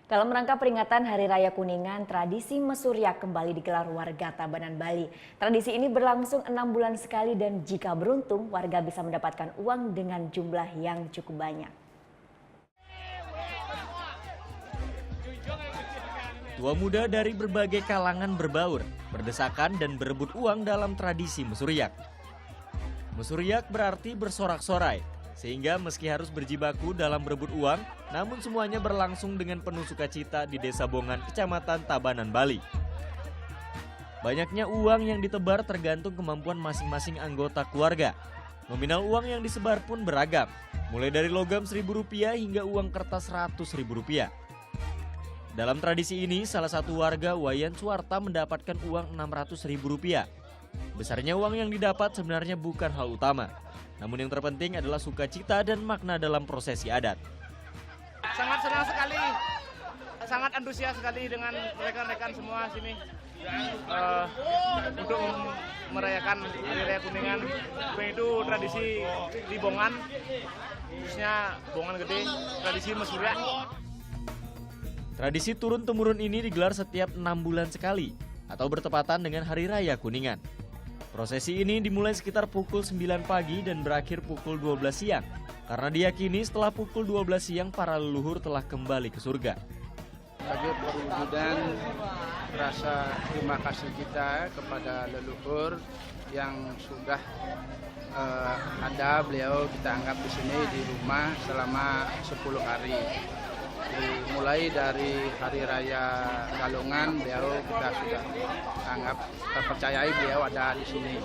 Dalam rangka peringatan Hari Raya Kuningan, tradisi Mesuryak kembali digelar warga Tabanan, Bali. Tradisi ini berlangsung 6 bulan sekali dan jika beruntung, warga bisa mendapatkan uang dengan jumlah yang cukup banyak. Tua muda dari berbagai kalangan berbaur, berdesakan dan berebut uang dalam tradisi Mesuryak. Mesuryak berarti bersorak-sorai, sehingga meski harus berjibaku dalam berebut uang, namun semuanya berlangsung dengan penuh sukacita di Desa Bongan, Kecamatan Tabanan, Bali. Banyaknya uang yang ditebar tergantung kemampuan masing-masing anggota keluarga. Nominal uang yang disebar pun beragam, mulai dari logam Rp1.000 hingga uang kertas Rp100.000. Dalam tradisi ini, salah satu warga Wayan Suwarta mendapatkan uang Rp600.000. Besarnya uang yang didapat sebenarnya bukan hal utama. Namun yang terpenting adalah sukacita dan makna dalam prosesi adat. Sangat senang sekali, sangat antusias sekali dengan rekan-rekan semua sini untuk merayakan Hari Raya Kuningan. Itu tradisi di Bongan, khususnya Bongan Gede, tradisi Mesuryak. Tradisi turun-temurun ini digelar setiap 6 bulan sekali atau bertepatan dengan Hari Raya Kuningan. Prosesi ini dimulai sekitar pukul 9 pagi dan berakhir pukul 12 siang karena diyakini setelah pukul 12 siang para leluhur telah kembali ke surga. Sebagai perwujudan rasa terima kasih kita kepada leluhur yang sudah ada, beliau kita anggap di sini di rumah selama 10 hari. Mulai dari Hari Raya Galungan, beliau kita sudah anggap terpercayai beliau ada di sini.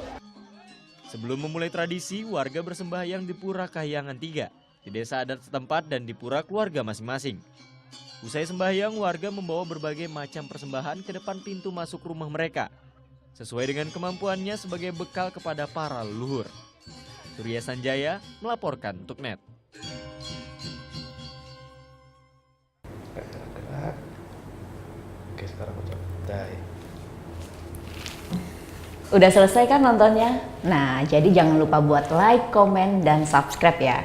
Sebelum memulai tradisi, warga bersembahyang di Pura Kahyangan 3 di desa adat setempat dan di pura keluarga masing-masing. Usai sembahyang, warga membawa berbagai macam persembahan ke depan pintu masuk rumah mereka, sesuai dengan kemampuannya sebagai bekal kepada para leluhur. Surya Sanjaya melaporkan untuk NET. Oke, sekarang aku coba. Udah selesai kan nontonnya? Nah, jadi jangan lupa buat like, komen, dan subscribe ya.